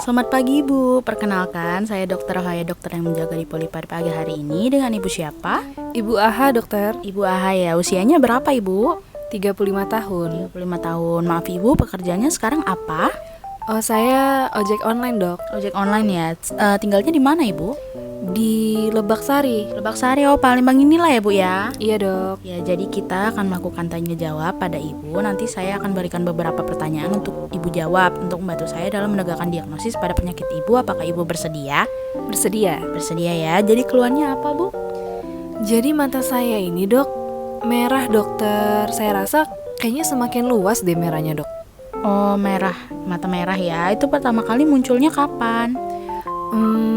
Selamat pagi Ibu, perkenalkan saya Dr. Haya, dokter yang menjaga di Polipar pagi hari ini. Dengan Ibu siapa? Ibu Aha, dokter. Ibu Aha ya, usianya berapa Ibu? 35 tahun. 35 tahun. Maaf Ibu, pekerjaannya sekarang apa? Oh, saya ojek online, dok. Ojek online ya. Tinggalnya di mana Ibu? Di Lebak Sari. Lebak Sari, oh Palembang inilah ya Bu ya. Iya, dok. Ya, jadi kita akan melakukan tanya jawab pada Ibu. Nanti saya akan berikan beberapa pertanyaan untuk Ibu jawab untuk membantu saya dalam menegakkan diagnosis pada penyakit Ibu. Apakah Ibu bersedia? Bersedia. Bersedia ya. Jadi keluhannya apa Bu? Jadi mata saya ini, dok, merah, dokter. Saya rasa kayaknya semakin luas deh merahnya, dok. Oh, merah, mata merah ya. Itu pertama kali munculnya kapan?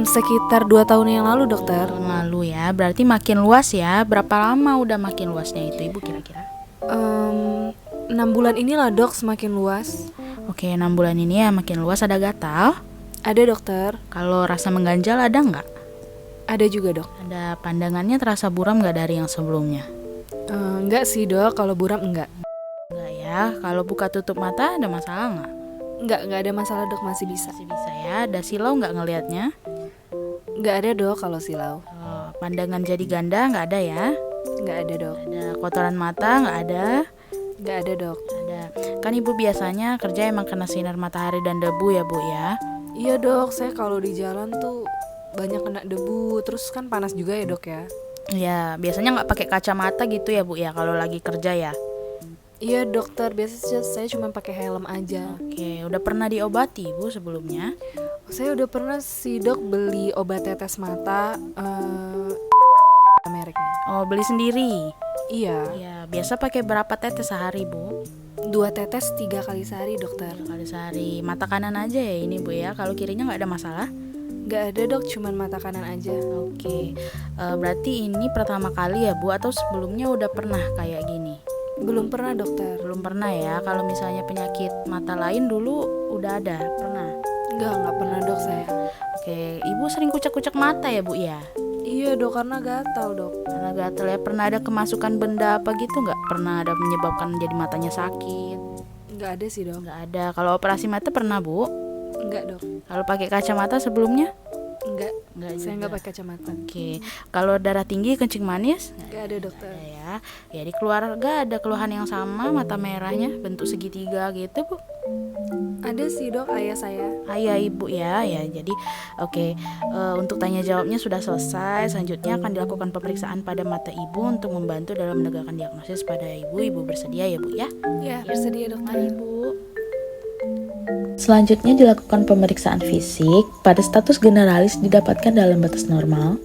Sekitar 2 tahun yang lalu, dokter. Tahun lalu ya. Berarti makin luas ya. Berapa lama udah makin luasnya itu Ibu kira-kira? 6 bulan inilah, dok, semakin luas. Oke, 6 bulan ini ya makin luas. Ada gatal? Ada, dokter. Kalau rasa mengganjal ada nggak? Ada juga, dok. Ada pandangannya terasa buram nggak dari yang sebelumnya? Enggak sih, dok. Kalau buram enggak. Enggak ya. Kalau buka tutup mata ada masalah nggak? Enggak ada masalah, dok. Masih bisa. Masih bisa ya. Ada silau nggak ngelihatnya? Enggak ada, dok, kalau silau. Oh, pandangan jadi ganda nggak ada ya? Enggak ada, dok. Ada kotoran mata nggak ada? Enggak ada, dok. Ada. Kan Ibu biasanya kerja emang kena sinar matahari dan debu ya Bu ya? Iya, dok, saya kalau di jalan tuh banyak kena debu, terus kan panas juga ya, dok ya. Ya, biasanya nggak pakai kacamata gitu ya Bu ya kalau lagi kerja ya? Iya, dokter, biasanya saya cuma pakai helm aja. Oke, udah pernah diobati Bu sebelumnya? Saya udah pernah sih, dok, beli obat tetes mata mereknya. Oh, beli sendiri? Iya, Ya, biasa pakai berapa tetes sehari Bu? 2 tetes 3 kali sehari, dokter. Kali sehari. Mata kanan aja ya ini Bu ya? Kalau kirinya nggak ada masalah? Nggak ada, dok, cuman mata kanan aja. Oke, berarti ini pertama kali ya Bu? Atau sebelumnya udah pernah kayak gini? Belum pernah, dokter. Belum pernah ya? Kalau misalnya penyakit mata lain dulu udah ada? Pernah? Nggak pernah, dok, saya. Oke, Ibu sering kucek-kucek mata ya Bu ya? Iya, dok, karena gatal, dok. Karena gatel ya. Pernah ada kemasukan benda apa gitu nggak? Pernah ada menyebabkan jadi matanya sakit? Nggak ada sih, dok. Nggak ada. Kalau operasi mata pernah Bu? Nggak, dok. Kalau pakai kacamata sebelumnya? Nggak. Nggak Saya juga. nggak pakai kacamata. Oke. Kalau darah tinggi, kencing manis? Nggak ada, dokter. Ada ya. Ya di keluarga ada keluhan yang sama, mata merahnya bentuk segitiga gitu Bu? Ada sih, dok, ayah saya. Ayah Ibu ya. Ya jadi oke. Untuk tanya jawabnya sudah selesai. Selanjutnya akan dilakukan pemeriksaan pada mata Ibu untuk membantu dalam menegakkan diagnosis pada Ibu. Ibu bersedia ya Bu ya? Ya, bersedia, dokter. Mari Bu. Selanjutnya dilakukan pemeriksaan fisik. Pada status generalis didapatkan dalam batas normal.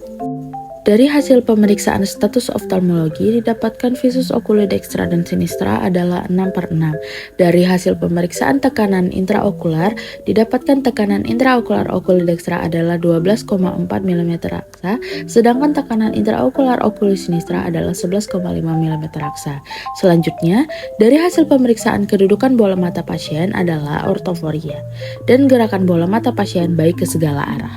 Dari hasil pemeriksaan status oftalmologi didapatkan visus oculi dextra dan sinistra adalah 6/6. Dari hasil pemeriksaan tekanan intraokular didapatkan tekanan intraokular oculi dextra adalah 12,4 mm raksa, sedangkan tekanan intraokular oculi sinistra adalah 11,5 mm raksa. Selanjutnya, dari hasil pemeriksaan kedudukan bola mata pasien adalah ortoforia dan gerakan bola mata pasien baik ke segala arah.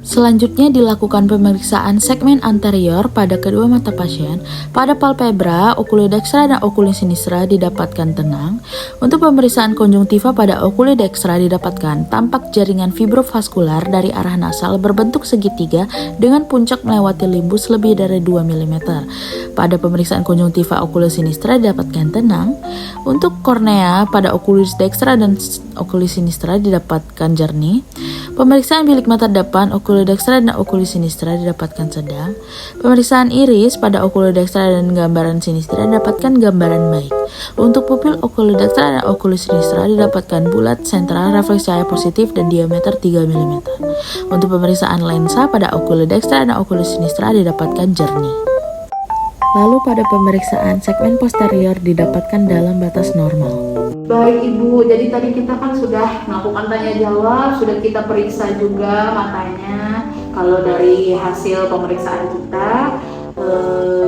Selanjutnya dilakukan pemeriksaan segmen anterior pada kedua mata pasien. Pada palpebra, oculi dextra dan oculi sinistra didapatkan tenang. Untuk pemeriksaan konjungtiva pada oculi dextra didapatkan tampak jaringan fibrovaskular dari arah nasal berbentuk segitiga dengan puncak melewati limbus lebih dari 2 mm. Pada pemeriksaan konjungtiva oculi sinistra didapatkan tenang. Untuk kornea pada oculi dextra dan oculi sinistra didapatkan jernih. Pemeriksaan bilik mata depan oculi dextra dan oculi sinistra didapatkan sedang. Pemeriksaan iris pada oculi dextra dan gambaran sinistra didapatkan gambaran baik. Untuk pupil oculi dextra dan oculi sinistra didapatkan bulat, sentral, refleks cahaya positif dan diameter 3 mm. Untuk pemeriksaan lensa pada oculi dextra dan oculi sinistra didapatkan jernih. Lalu pada pemeriksaan segmen posterior didapatkan dalam batas normal. Baik Ibu, jadi tadi kita kan sudah melakukan tanya jawab, sudah kita periksa juga matanya. Kalau dari hasil pemeriksaan kita,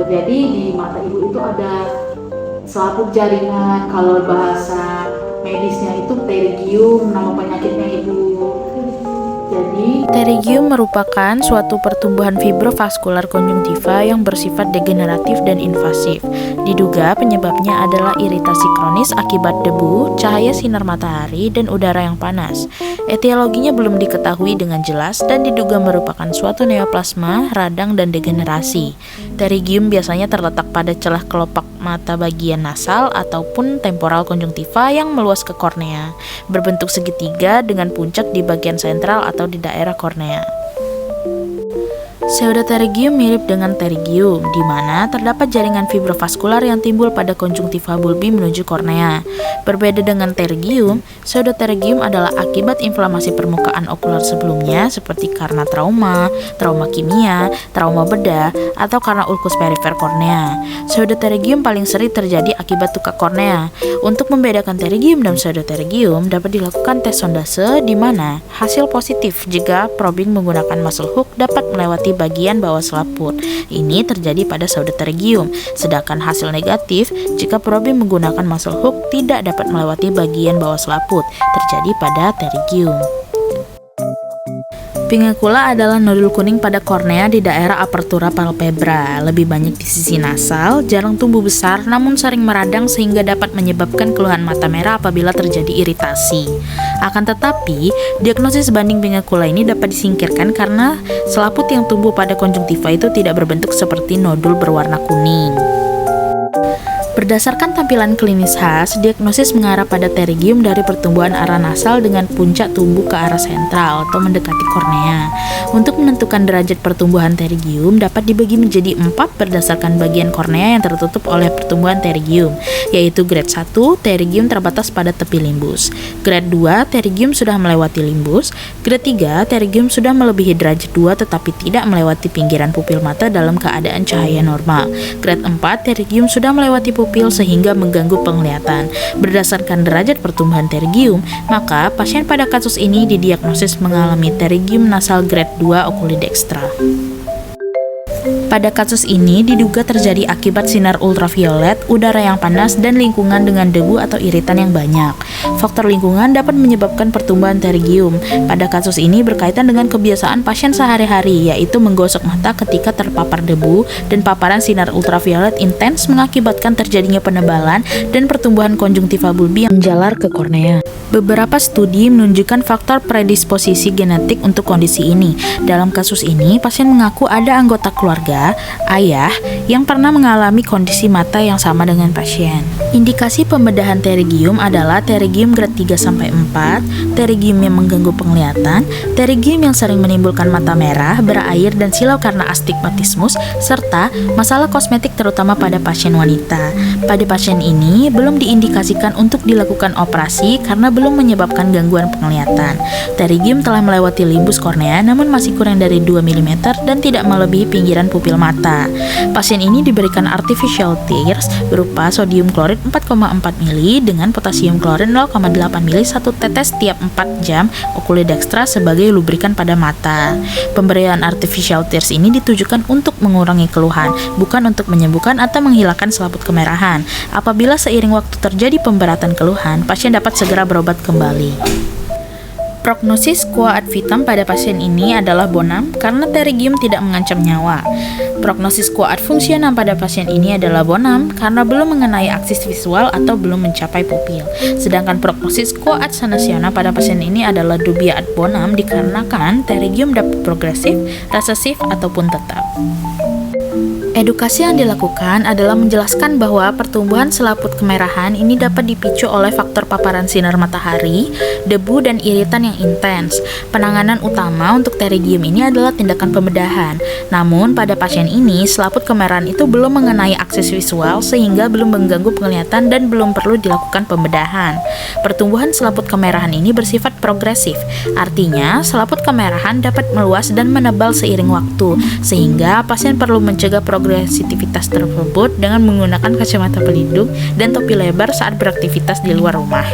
jadi di mata Ibu itu ada selaput jaringan. Kalau bahasa medisnya itu pterygium, nama penyakitnya Ibu. Jadi Pterygium merupakan suatu pertumbuhan fibrovaskular konjungtiva yang bersifat degeneratif dan invasif. Diduga penyebabnya adalah iritasi kronis akibat debu, cahaya sinar matahari, dan udara yang panas. Etiologinya belum diketahui dengan jelas dan diduga merupakan suatu neoplasma, radang, dan degenerasi. Pterygium biasanya terletak pada celah kelopak mata bagian nasal ataupun temporal konjungtiva yang meluas ke kornea, berbentuk segitiga dengan puncak di bagian sentral atau di daerah kornea. Pseudopterygium mirip dengan pterygium, di mana terdapat jaringan fibrovaskular yang timbul pada konjungtiva bulbi menuju kornea. Berbeda dengan pterygium, pseudopterygium adalah akibat inflamasi permukaan okular sebelumnya seperti karena trauma kimia, trauma bedah, atau karena ulkus perifer kornea. Pseudopterygium paling sering terjadi akibat luka kornea. Untuk membedakan pterygium dan pseudopterygium dapat dilakukan tes sondase di mana hasil positif jika probing menggunakan muscle hook dapat melewati bagian bawah selaput. Ini terjadi pada pseudopterygium, sedangkan hasil negatif jika probing menggunakan muscle hook tidak dapat melewati bagian bawah selaput, terjadi pada pterygium. Pingacula adalah nodul kuning pada kornea di daerah apertura palpebra, lebih banyak di sisi nasal, jarang tumbuh besar namun sering meradang sehingga dapat menyebabkan keluhan mata merah apabila terjadi iritasi. Akan tetapi, diagnosis banding pingacula ini dapat disingkirkan karena selaput yang tumbuh pada konjungtiva itu tidak berbentuk seperti nodul berwarna kuning. Berdasarkan tampilan klinis khas, diagnosis mengarah pada pterygium dari pertumbuhan arah nasal dengan puncak tumbuh ke arah sentral atau mendekati kornea. Untuk menentukan derajat pertumbuhan pterygium dapat dibagi menjadi 4 berdasarkan bagian kornea yang tertutup oleh pertumbuhan pterygium, yaitu grade 1, pterygium terbatas pada tepi limbus. Grade 2, pterygium sudah melewati limbus. Grade 3, pterygium sudah melebihi derajat 2 tetapi tidak melewati pinggiran pupil mata dalam keadaan cahaya normal. Grade 4, pterygium sudah melewati pupil sehingga mengganggu penglihatan. Berdasarkan derajat pertumbuhan pterygium, maka pasien pada kasus ini didiagnosis mengalami pterygium nasal grade 2 oculodextra. Pada kasus ini diduga terjadi akibat sinar ultraviolet, udara yang panas, dan lingkungan dengan debu atau iritan yang banyak. Faktor lingkungan dapat menyebabkan pertumbuhan pterygium. Pada kasus ini berkaitan dengan kebiasaan pasien sehari-hari, yaitu menggosok mata ketika terpapar debu dan paparan sinar ultraviolet intens mengakibatkan terjadinya penebalan dan pertumbuhan konjungtiva bulbi yang menjalar ke kornea. Beberapa studi menunjukkan faktor predisposisi genetik untuk kondisi ini. Dalam kasus ini, pasien mengaku ada anggota keluarga, ayah, yang pernah mengalami kondisi mata yang sama dengan pasien. Indikasi pembedahan pterygium adalah pterygium grade 3-4, pterygium yang mengganggu penglihatan, pterygium yang sering menimbulkan mata merah, berair, dan silau karena astigmatismus, serta masalah kosmetik terutama pada pasien wanita. Pada pasien ini, belum diindikasikan untuk dilakukan operasi karena belum menyebabkan gangguan penglihatan. Pterygium telah melewati limbus kornea namun masih kurang dari 2 mm dan tidak melebihi pinggiran pupil mata. Pasien ini diberikan artificial tears berupa sodium klorid 4,4 ml dengan potasium klorid 0,8 ml 1 tetes tiap 4 jam oculodextra sebagai lubrikan pada mata. Pemberian artificial tears ini ditujukan untuk mengurangi keluhan, bukan untuk menyembuhkan atau menghilangkan selaput kemerahan. Apabila seiring waktu terjadi pemberatan keluhan, pasien dapat segera berobat kembali. Prognosis quo ad vitam pada pasien ini adalah bonam karena pterygium tidak mengancam nyawa. Prognosis quo ad functionam pada pasien ini adalah bonam karena belum mengenai aksis visual atau belum mencapai pupil. Sedangkan prognosis quo ad sanationem pada pasien ini adalah dubia ad bonam dikarenakan pterygium dapat progresif, resesif, ataupun tetap. Edukasi yang dilakukan adalah menjelaskan bahwa pertumbuhan selaput kemerahan ini dapat dipicu oleh faktor paparan sinar matahari, debu, dan iritan yang intens. Penanganan utama untuk pterygium ini adalah tindakan pembedahan. Namun, pada pasien ini, selaput kemerahan itu belum mengenai akses visual sehingga belum mengganggu penglihatan dan belum perlu dilakukan pembedahan. Pertumbuhan selaput kemerahan ini bersifat progresif, artinya selaput kemerahan dapat meluas dan menebal seiring waktu, sehingga pasien perlu mencegah progresivitas tersebut dengan menggunakan kacamata pelindung dan topi lebar saat beraktivitas di luar rumah.